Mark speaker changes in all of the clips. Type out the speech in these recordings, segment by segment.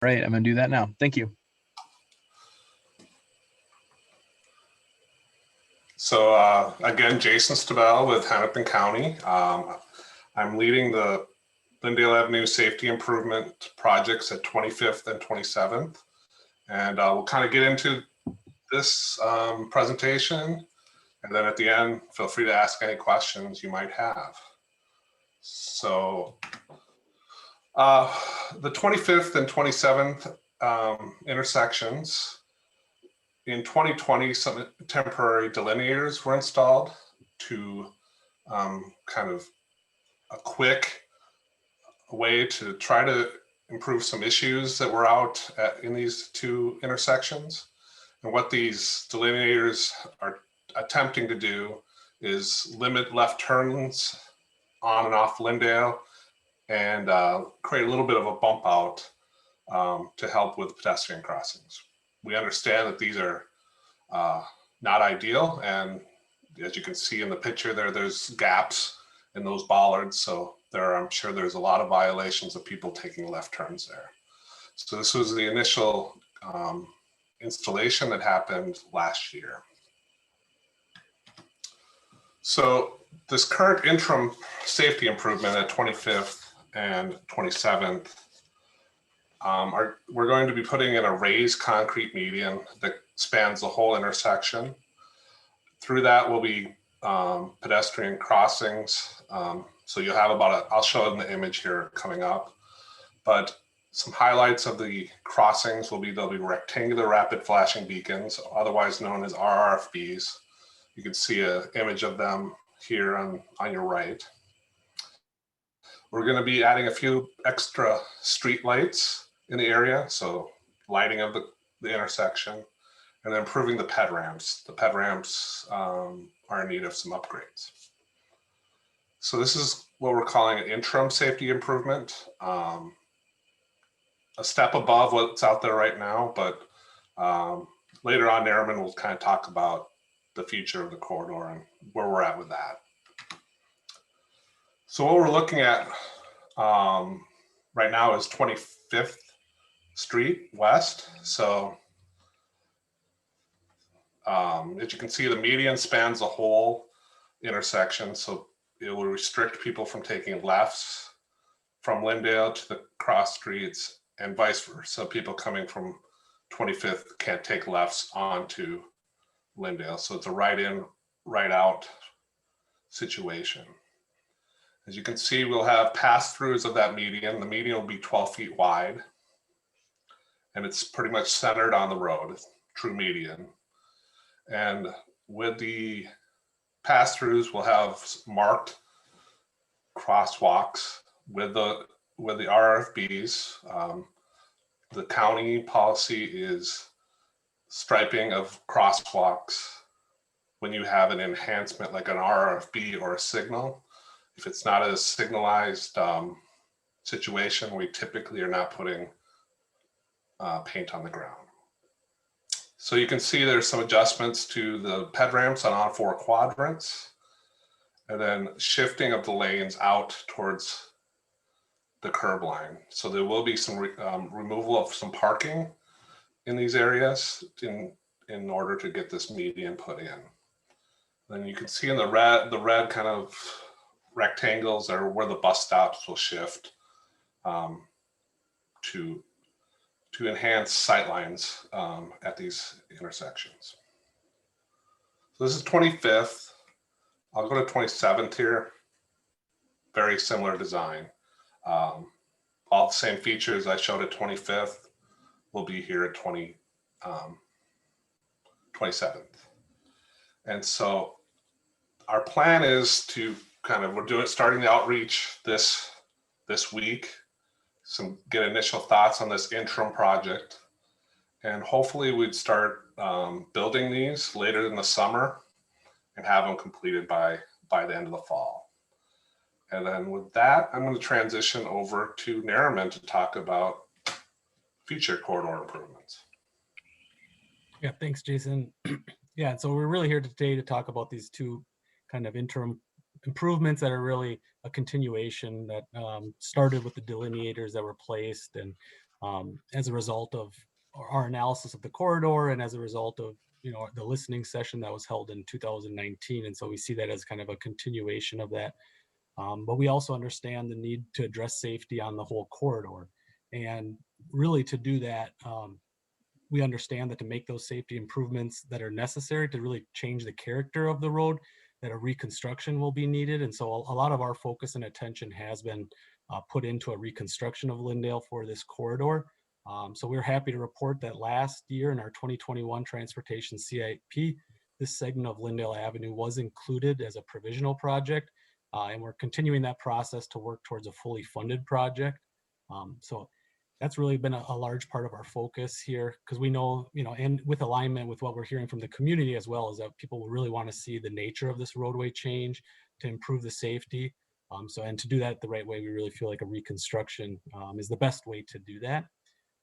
Speaker 1: Right, I'm gonna do that now. Thank you.
Speaker 2: So again, Jason Stabell with Hennepin County. I'm leading the Lyndale Avenue safety improvement projects at 25th and 27th. And we'll kind of get into this presentation. And then at the end, feel free to ask any questions you might have. So the 25th and 27th intersections, in 2020, some temporary delineators were installed to kind of a quick way to try to improve some issues that were out in these two intersections. And what these delineators are attempting to do is limit left turns on and off Lyndale and create a little bit of a bump out to help with pedestrian crossings. We understand that these are not ideal, and as you can see in the picture there's gaps in those bollards, so I'm sure there's a lot of violations of people taking left turns there. So this was the initial installation that happened last year. So this current interim safety improvement at 25th and 27th, we're going to be putting in a raised concrete median that spans the whole intersection. Through that will be pedestrian crossings. So you'll have I'll show it in the image here coming up, but some highlights of the crossings will be, there'll be rectangular rapid flashing beacons, otherwise known as RRFBs. You can see an image of them here on your right. We're going to be adding a few extra street lights in the area, so lighting of the intersection, and then improving the ped ramps. The ped ramps are in need of some upgrades. So this is what we're calling an interim safety improvement, a step above what's out there right now, but later on, Nariman will kind of talk about the future of the corridor and where we're at with that. So what we're looking at right now is 25th Street West. So as you can see, the median spans the whole intersection. So it will restrict people from taking lefts from Lyndale to the cross streets and vice versa. So people coming from 25th can't take lefts onto Lyndale. So it's a right in, right out situation. As you can see, we'll have pass-throughs of that median. The median will be 12 feet wide, and it's pretty much centered on the road, true median. And with the pass-throughs, we'll have marked crosswalks with the RFBs. The county policy is striping of crosswalks when you have an enhancement like an RFB or a signal. If it's not a signalized situation, we typically are not putting paint on the ground. So you can see there's some adjustments to the ped ramps on all four quadrants, and then shifting of the lanes out towards the curb line. So there will be some removal of some parking in these areas in order to get this median put in. Then you can see in the red kind of rectangles are where the bus stops will shift to enhance sightlines at these intersections. So this is 25th. I'll go to 27th here. Very similar design. All the same features I showed at 25th will be here at 27th. And so our plan is to starting the outreach this week, get initial thoughts on this interim project, and hopefully we'd start building these later in the summer and have them completed by the end of the fall. And then with that, I'm going to transition over to Nariman to talk about future corridor improvements.
Speaker 3: Yeah, thanks, Jason. Yeah, so we're really here today to talk about these two kind of interim improvements that are really a continuation that started with the delineators that were placed, and as a result of our analysis of the corridor and as a result of the listening session that was held in 2019. And so we see that as kind of a continuation of that. But we also understand the need to address safety on the whole corridor. And really to do that, we understand that to make those safety improvements that are necessary to really change the character of the road, that a reconstruction will be needed. And so a lot of our focus and attention has been put into a reconstruction of Lyndale for this corridor. So we're happy to report that last year in our 2021 transportation CIP, this segment of Lyndale Avenue was included as a provisional project. And we're continuing that process to work towards a fully funded project. So that's really been a large part of our focus here, because we know, and with alignment with what we're hearing from the community as well, is that people will really want to see the nature of this roadway change to improve the safety. And to do that the right way, we really feel like a reconstruction is the best way to do that.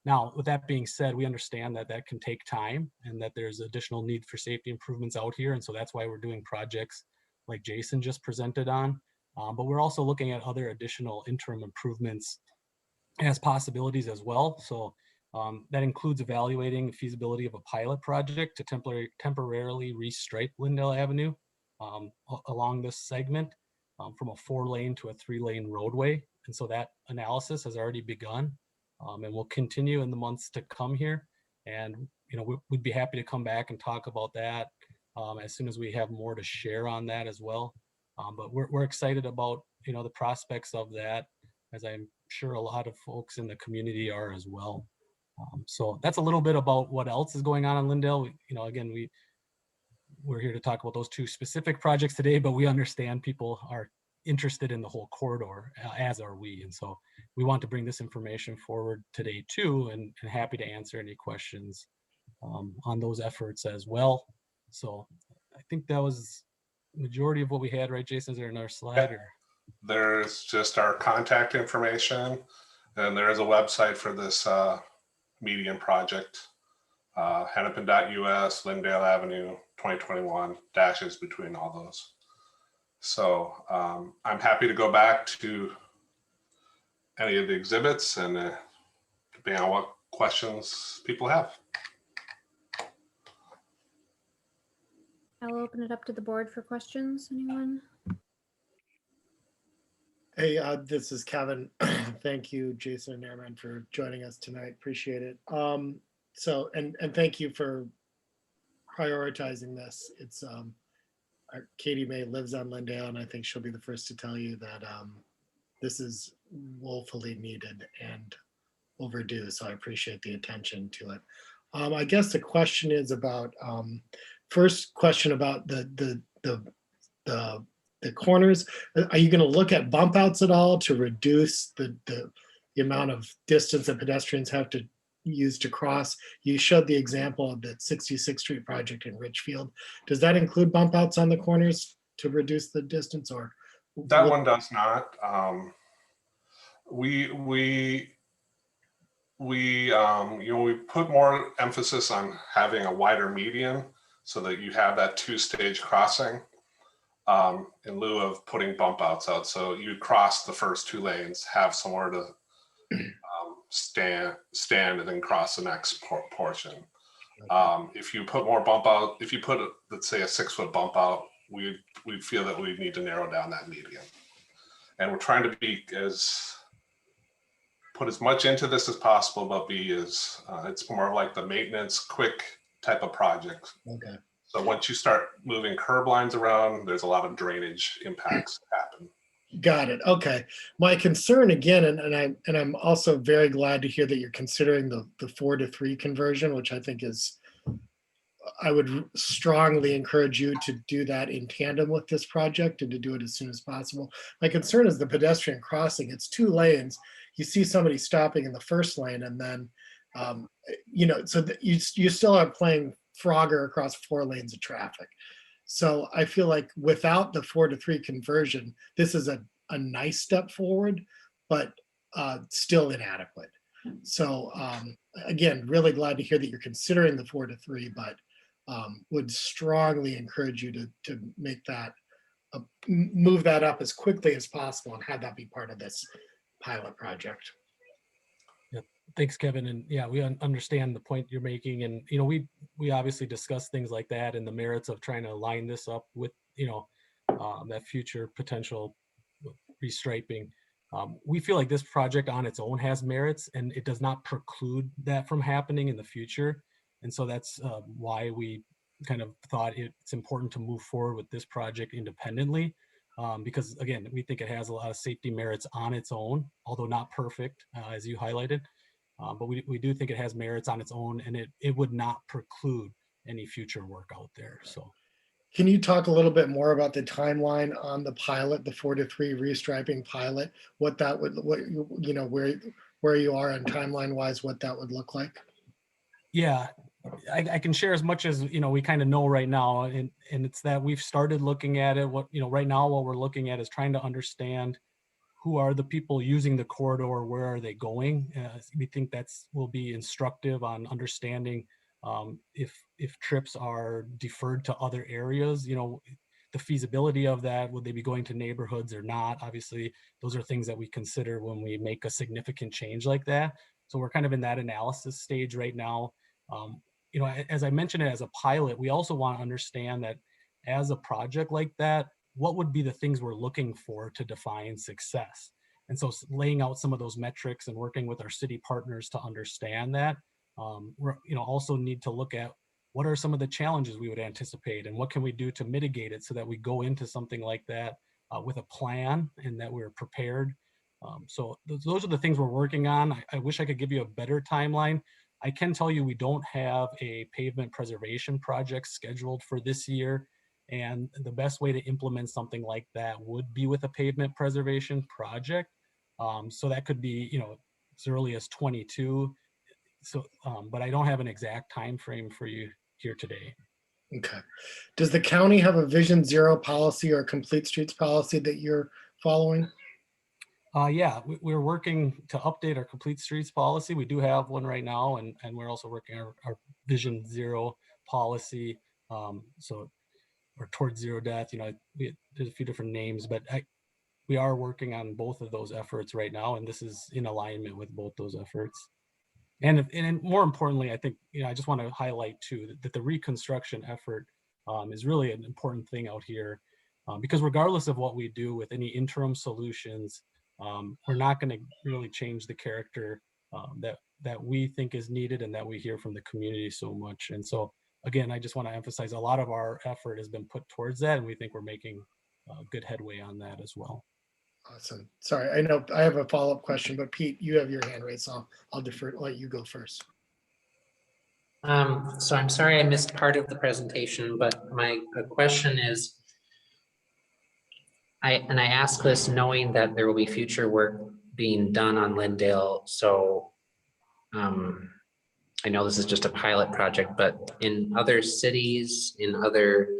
Speaker 3: Now, with that being said, we understand that that can take time and that there's additional need for safety improvements out here. And so that's why we're doing projects like Jason just presented on. But we're also looking at other additional interim improvements as possibilities as well. So that includes evaluating the feasibility of a pilot project to temporarily restripe Lyndale Avenue along this segment from a 4-lane to a 3-lane roadway. And so that analysis has already begun and will continue in the months to come here. And we'd be happy to come back and talk about that as soon as we have more to share on that as well. But we're excited about the prospects of that, as I'm sure a lot of folks in the community are as well. So that's a little bit about what else is going on in Lyndale. Again, we're here to talk about those 2 specific projects today, but we understand people are interested in the whole corridor, as are we. And so we want to bring this information forward today too, and happy to answer any questions on those efforts as well. So I think that was the majority of what we had, right, Jason? Is there another slide? Or?
Speaker 2: There's just our contact information, and there is a website for this median project, Hennepin.us, Lyndale Avenue 2021, dashes between all those. So I'm happy to go back to any of the exhibits and depending on what questions people have.
Speaker 4: I'll open it up to the board for questions. Anyone?
Speaker 5: Hey, this is Kevin. Thank you, Jason and Airman, for joining us tonight. Appreciate it. So, and thank you for prioritizing this. It's Katie May lives on Lyndale, and I think she'll be the first to tell you that this is woefully needed and overdue. So I appreciate the attention to it. I guess the question is about first question about the corners. Are you going to look at bump outs at all to reduce the amount of distance that pedestrians have to use to cross? You showed the example of the 66th Street project in Richfield. Does that include bump outs on the corners to reduce the distance, or?
Speaker 2: That one does not. We put more emphasis on having a wider median so that you have that 2-stage crossing in lieu of putting bump outs out. So you cross the first 2 lanes, have somewhere to stand and then cross the next portion. If you put more bump out, if you put let's say a 6-foot bump out, we'd feel that we need to narrow down that median. And we're trying to put as much into this as possible, but it's more like the maintenance quick type of project.
Speaker 5: Okay.
Speaker 2: So once you start moving curb lines around, there's a lot of drainage impacts happen.
Speaker 5: Got it. Okay. My concern again, and I'm also very glad to hear that you're considering the 4-to-3 conversion, which I think is, I would strongly encourage you to do that in tandem with this project and to do it as soon as possible. My concern is the pedestrian crossing. It's 2 lanes. You see somebody stopping in the first lane, and then so you still are playing Frogger across 4 lanes of traffic. So I feel like without the 4-to-3 conversion, this is a nice step forward, but still inadequate. So again, really glad to hear that you're considering the 4-to-3, but would strongly encourage you to make that, move that up as quickly as possible and have that be part of this pilot project.
Speaker 3: Yep. Thanks, Kevin. And yeah, we understand the point you're making. And, you know, we obviously discuss things like that and the merits of trying to line this up with, you know, that future potential restriping. We feel like this project on its own has merits and it does not preclude that from happening in the future. And so that's why we kind of thought it's important to move forward with this project independently. Because again, we think it has a lot of safety merits on its own, although not perfect, as you highlighted. But we do think it has merits on its own, and it would not preclude any future work out there. So,
Speaker 5: Can you talk a little bit more about the timeline on the pilot, the 4 to 3 restriping pilot? What that would, what you know, where you are on timeline wise, what that would look like?
Speaker 3: yeah, I can share as much as, you know, we kind of know right now, and it's that we've started looking at it. What, you know, right now what we're looking at is trying to understand who are the people using the corridor, where are they going? We think that's will be instructive on understanding if trips are deferred to other areas, you know, the feasibility of that, would they be going to neighborhoods or not? Obviously, those are things that we consider when we make a significant change like that. So we're kind of in that analysis stage right now. You know, as I mentioned it as a pilot, we also want to understand that as a project like that, what would be the things we're looking for to define success? And so laying out some of those metrics and working with our city partners to understand that, we're, you know, also need to look at what are some of the challenges we would anticipate and what can we do to mitigate it so that we go into something like that with a plan and that we're prepared. So those are the things we're working on. I wish I could give you a better timeline. I can tell you we don't have a pavement preservation project scheduled for this year. And the best way to implement something like that would be with a pavement preservation project. So that could be, you know, as early as 22. So, but I don't have an exact time frame for you here today.
Speaker 5: Okay. Does the county have a Vision Zero policy or complete streets policy that you're following?
Speaker 3: Yeah, we're working to update our complete streets policy. We do have one right now, and we're also working our Vision Zero policy. So, or towards zero death, you know, there's a few different names, but we are working on both of those efforts right now, and this is in alignment with both those efforts. And more importantly, I think, you know, I just want to highlight too that the reconstruction effort is really an important thing out here, because regardless of what we do with any interim solutions, we're not going to really change the character that we think is needed and that we hear from the community so much. And so, again, I just want to emphasize a lot of our effort has been put towards that, and we think we're making good headway on that as well.
Speaker 5: Awesome. Sorry, I know I have a follow-up question, but Pete, you have your hand raised, so I'll defer, let you go first.
Speaker 6: So I'm sorry I missed part of the presentation, but my question is, I ask this knowing that there will be future work being done on Lyndale. So I know this is just a pilot project, but in other cities, in other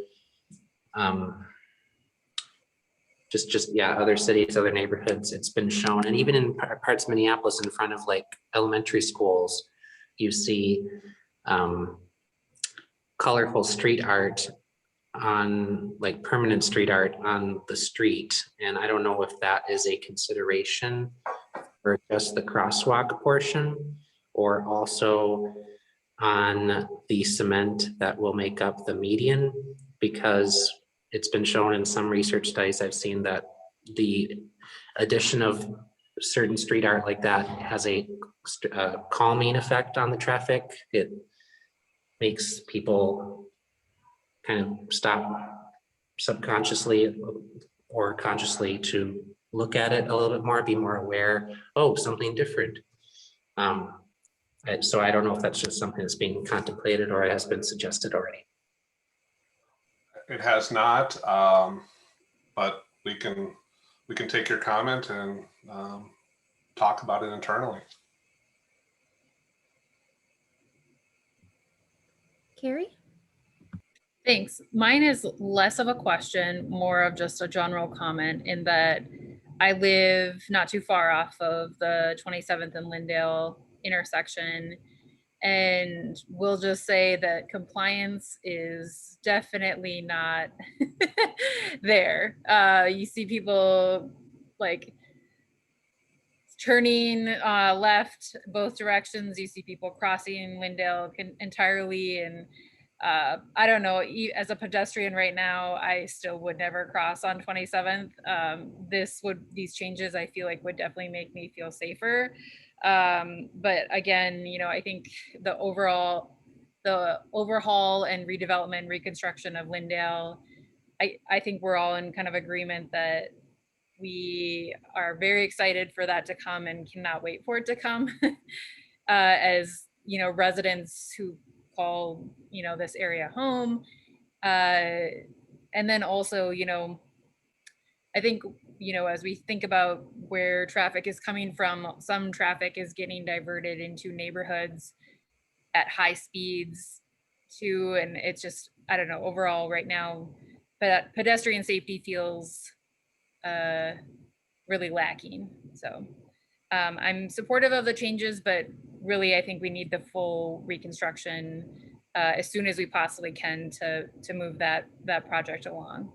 Speaker 6: other cities, other neighborhoods, it's been shown, and even in parts of Minneapolis, in front of like elementary schools, you see colorful street art on like permanent street art on the street. And I don't know if that is a consideration for just the crosswalk portion, or also on the cement that will make up the median, because it's been shown in some research studies I've seen that the addition of certain street art like that has a calming effect on the traffic. It makes people kind of stop subconsciously or consciously to look at it a little bit more, be more aware, oh, something different. So I don't know if that's just something that's being contemplated or it has been suggested already.
Speaker 2: It has not, but we can take your comment and talk about it internally.
Speaker 4: Carrie?
Speaker 7: Thanks. Mine is less of a question, more of just a general comment, in that I live not too far off of the 27th and Lyndale intersection. And we'll just say that compliance is definitely not there. You see people like turning left both directions. You see people crossing Lyndale entirely. And I don't know, as a pedestrian right now, I still would never cross on 27th. These changes I feel like would definitely make me feel safer. But again, I think the overhaul and redevelopment, reconstruction of Lyndale, I think we're all in kind of agreement that we are very excited for that to come and cannot wait for it to come. As residents who call this area home, and then also I think as we think about where traffic is coming from, some traffic is getting diverted into neighborhoods at high speeds too, and it's just, I don't know, overall right now, but pedestrian safety feels really lacking. So I'm supportive of the changes, but really I think we need the full reconstruction as soon as we possibly can to move that project along.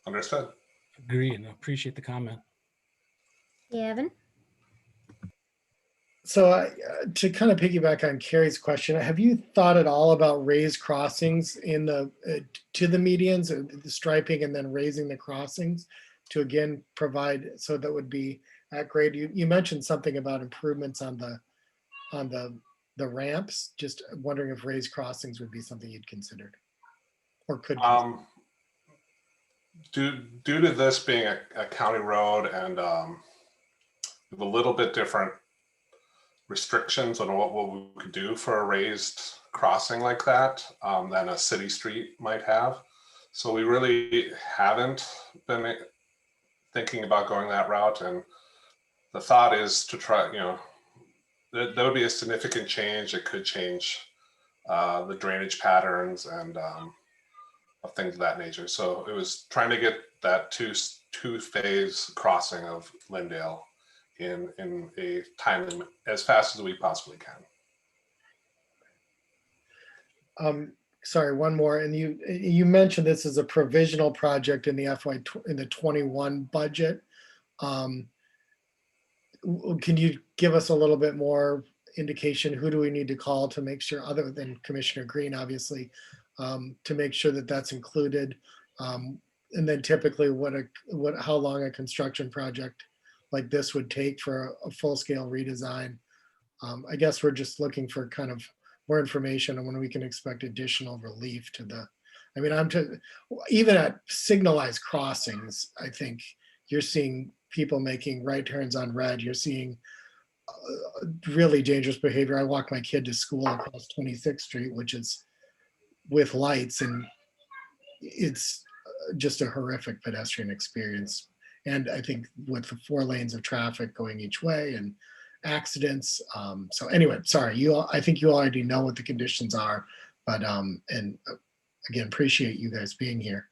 Speaker 2: Understood.
Speaker 3: Agree and appreciate the comment.
Speaker 4: Gavin?
Speaker 5: So to kind of piggyback on Carrie's question, have you thought at all about raised crossings in the to the medians, or the striping, and then raising the crossings to again provide, so that would be at grade? You mentioned something about improvements on the ramps. Just wondering if raised crossings would be something you'd considered or could consider.
Speaker 2: Due to this being a county road and with a little bit different restrictions on what we could do for a raised crossing like that than a city street might have. So we really haven't been thinking about going that route. And the thought is to try, that would be a significant change. It could change the drainage patterns and of things of that nature. So it was trying to get that two-phase crossing of Lyndale in a timely, as fast as we possibly can.
Speaker 5: Sorry, one more. And you mentioned this is a provisional project in the in the 21 budget. Can you give us a little bit more indication? Who do we need to call to make sure, other than Commissioner Green, obviously, to make sure that that's included? And then typically how long a construction project like this would take for a full-scale redesign? I guess we're just looking for kind of more information on when we can expect additional relief to the, I mean, even at signalized crossings, I think you're seeing people making right turns on red. You're seeing really dangerous behavior. I walk my kid to school across 26th Street, which is with lights, and it's just a horrific pedestrian experience. And I think with the 4 lanes of traffic going each way and accidents. So anyway, sorry, I think you already know what the conditions are, but and again, appreciate you guys being here.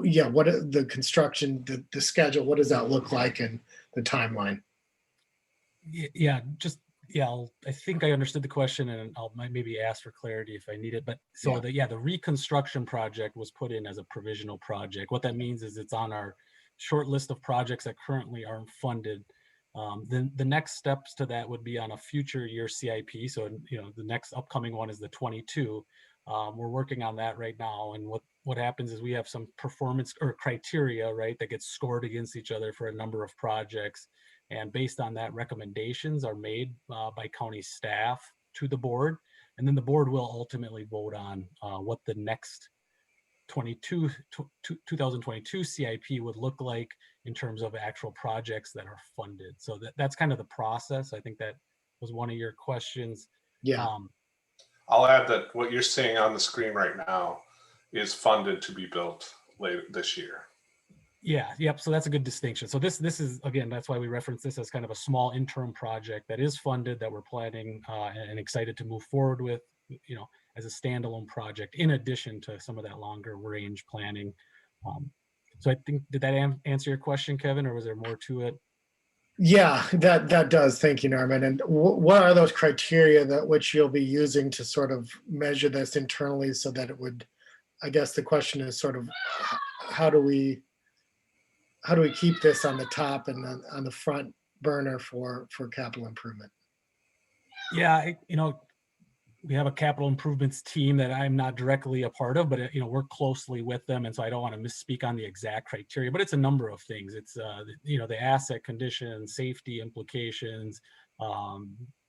Speaker 5: Yeah, what the construction, the schedule, what does that look like, and the timeline?
Speaker 3: Yeah, I think I understood the question, and I'll maybe ask for clarity if I need it. But so the reconstruction project was put in as a provisional project. What that means is it's on our short list of projects that currently aren't funded. Then the next steps to that would be on a future year CIP. So the next upcoming one is the 22. We're working on that right now, and what happens is we have some performance or criteria, right, that gets scored against each other for a number of projects. And based on that, recommendations are made by county staff to the board. And then the board will ultimately vote on what the next 2022 CIP would look like in terms of actual projects that are funded. So that's kind of the process. I think that was one of your questions.
Speaker 5: Yeah.
Speaker 2: I'll add that what you're seeing on the screen right now is funded to be built later this year.
Speaker 3: Yeah, yep. So that's a good distinction. So this is, again, that's why we reference this as kind of a small interim project that is funded, that we're planning and excited to move forward with, as a standalone project, in addition to some of that longer range planning. So I think, did that answer your question, Kevin, or was there more to it?
Speaker 5: Yeah, that does. Thank you, Norman. And what are those criteria which you'll be using to sort of measure this internally, so that it would, I guess the question is sort of, how do we how do we keep this on the top and on the front burner for capital improvement?
Speaker 3: Yeah, we have a capital improvements team that I'm not directly a part of, but work closely with them. And so I don't want to misspeak on the exact criteria, but it's a number of things. It's, the asset condition, safety implications,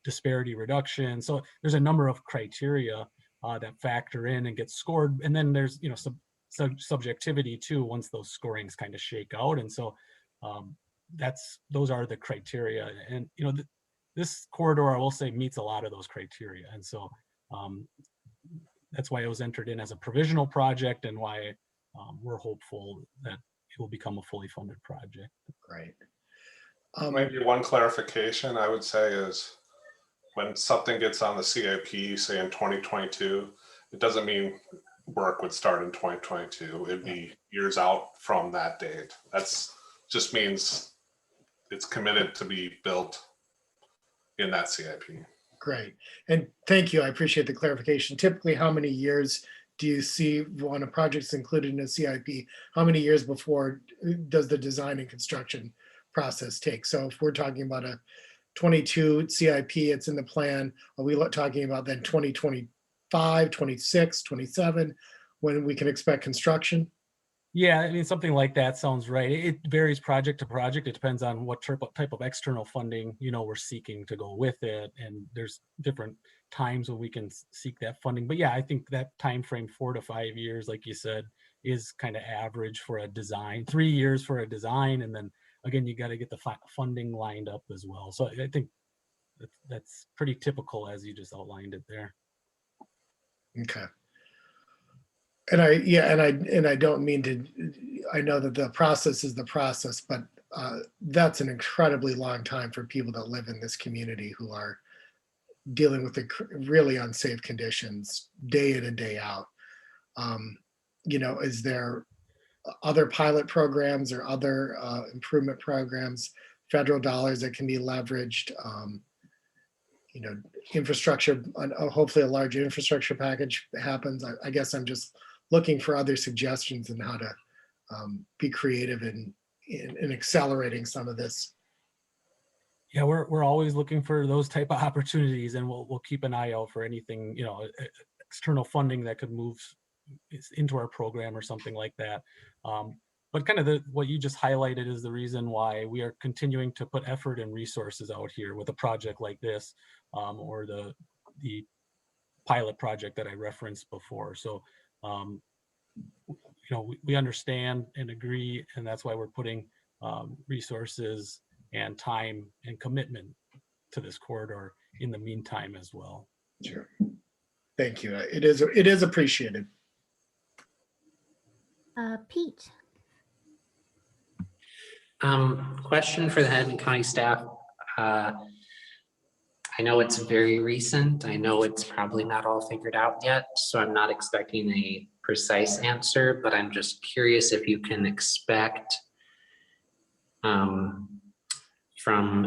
Speaker 3: disparity reduction. So there's a number of criteria that factor in and get scored. And then there's, subjectivity too, once those scorings kind of shake out. And so those are the criteria. And, this corridor, I will say, meets a lot of those criteria. And so that's why it was entered in as a provisional project and why we're hopeful that it will become a fully funded project.
Speaker 5: Great.
Speaker 2: Maybe one clarification I would say is when something gets on the CIP, say in 2022, it doesn't mean work would start in 2022. It'd be years out from that date. That's just means it's committed to be built in that CIP.
Speaker 5: Great. And thank you. I appreciate the clarification. Typically, how many years do you see when a project's included in a CIP? How many years before does the design and construction process take? So if we're talking about a 22 CIP, it's in the plan. Are we talking about then 2025, 26, 27, when we can expect construction?
Speaker 3: Yeah, I mean, something like that sounds right. It varies project to project. It depends on what type of external funding, we're seeking to go with it. And there's different times when we can seek that funding. But yeah, I think that time frame, 4 to 5 years, like you said, is kind of average for a design. 3 years for a design. And then again, you got to get the funding lined up as well. So I think that's pretty typical as you just outlined it there.
Speaker 5: Okay. And I don't mean to, I know that the process is the process, but that's an incredibly long time for people that live in this community who are dealing with the really unsafe conditions day in and day out. Is there other pilot programs or other improvement programs, federal dollars that can be leveraged? Infrastructure, hopefully a large infrastructure package happens. I guess I'm just looking for other suggestions on how to be creative in accelerating some of this.
Speaker 3: Yeah, we're always looking for those type of opportunities, and we'll keep an eye out for anything, external funding that could move into our program or something like that. But kind of what you just highlighted is the reason why we are continuing to put effort and resources out here with a project like this, or the pilot project that I referenced before. So, we understand and agree, and that's why we're putting resources and time and commitment to this corridor in the meantime as well.
Speaker 5: Sure. Thank you. It is appreciated.
Speaker 4: Pete.
Speaker 6: Question for the Hennepin County staff. I know it's very recent. I know it's probably not all figured out yet, so I'm not expecting a precise answer, but I'm just curious if you can expect from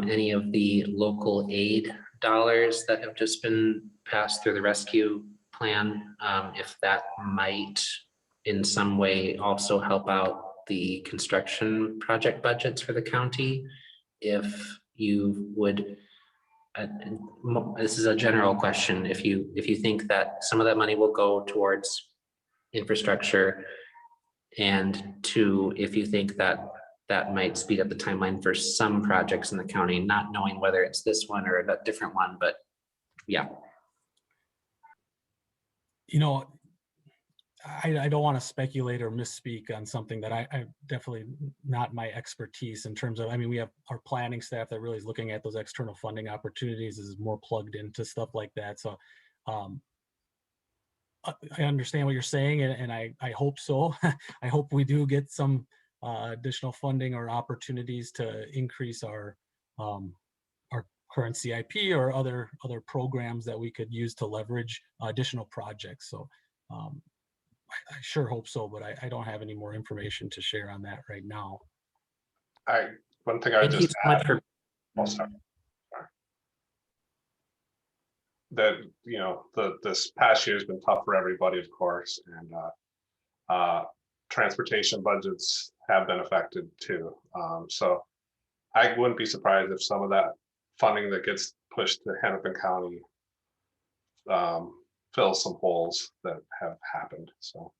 Speaker 6: any of the local aid dollars that have just been passed through the rescue plan, if that might in some way also help out the construction project budgets for the county. If you would, this is a general question, if you think that some of that money will go towards infrastructure, and two, if you think that that might speed up the timeline for some projects in the county, not knowing whether it's this one or a different one, but yeah.
Speaker 3: I don't want to speculate or misspeak on something that I definitely not my expertise in terms of, we have our planning staff that really is looking at those external funding opportunities, is more plugged into stuff like that. So I understand what you're saying, and I hope so. I hope we do get some additional funding or opportunities to increase our current CIP or other programs that we could use to leverage additional projects. So I sure hope so, but I don't have any more information to share on that right now.
Speaker 2: One thing I would just add, that this past year has been tough for everybody, of course, and transportation budgets have been affected too. So I wouldn't be surprised if some of that funding that gets pushed to Hennepin County fills some holes that have happened. So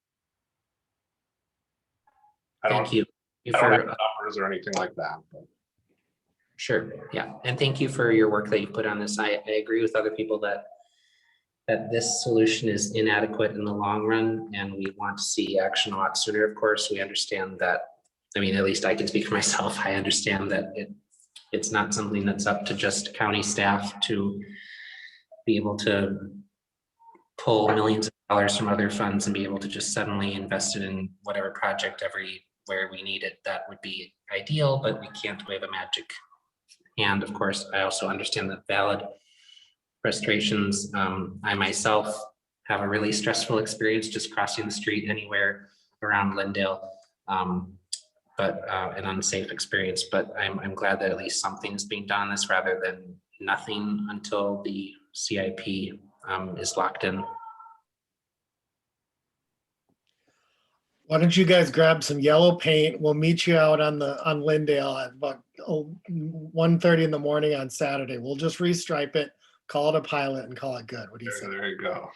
Speaker 2: I
Speaker 6: Thank
Speaker 2: don't,
Speaker 6: you.
Speaker 2: I don't have
Speaker 6: For,
Speaker 2: numbers or anything like that. But
Speaker 6: sure, yeah, and thank you for your work that you put on this. I agree with other people that this solution is inadequate in the long run, and we want to see action a lot sooner. Of course, we understand that. I mean, at least I can speak for myself. I understand that it's not something that's up to just county staff to be able to pull millions of dollars from other funds and be able to just suddenly invest it in whatever project everywhere we need it. That would be ideal, but we can't wave a magic hand. Of course, I also understand that valid frustrations. I myself have a really stressful experience just crossing the street anywhere around Lyndale, but an unsafe experience. But I'm glad that at least something is being done on this rather than nothing until the CIP is locked in.
Speaker 5: Why don't you guys grab some yellow paint? We'll meet you out on Lyndale at about 1:30 in the morning on Saturday. We'll just restripe it, call it a pilot, and call it good. What do you say?
Speaker 2: there you go.